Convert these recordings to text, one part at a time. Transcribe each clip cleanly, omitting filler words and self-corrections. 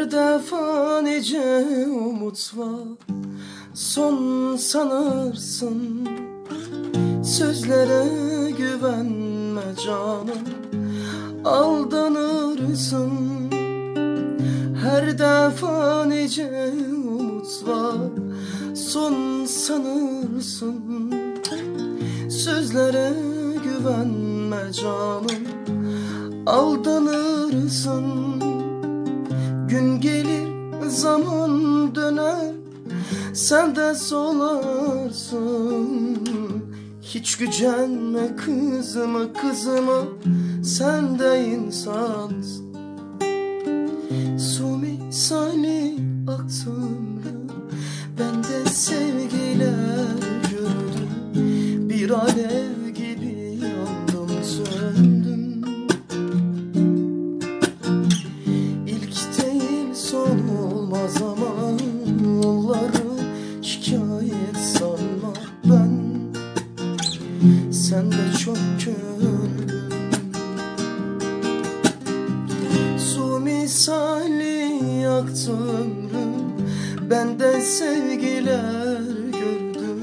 Her defa nice umut var, son sanırsın. Sözlere güvenme canım, aldanırsın. Her defa nice umut var, son sanırsın. Sözlere güvenme canım, aldanırsın. Gün gelir, zaman döner, sen de solarsın. Hiç gücenme kızıma, kızıma, sen de insansın. Su misali aktı ömrüm, ben de sevgiler gördüm. Bir alev gibi yandım söndüm. İlk değil son olmaz ama yolları şikayet sanma ben. Sen de çok gördüm. Su misali yaktı ömrüm, ben de sevgiler gördüm.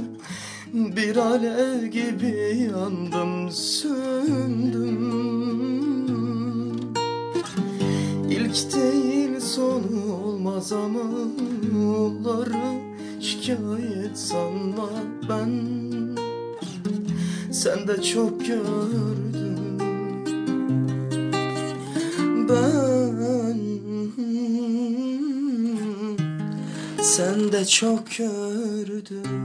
Bir alev gibi yandım söndüm. İlk değil son olmaz ama yolları şikayet sanma ben. Sen de çok gördüm ben. Sen de çok gördüm.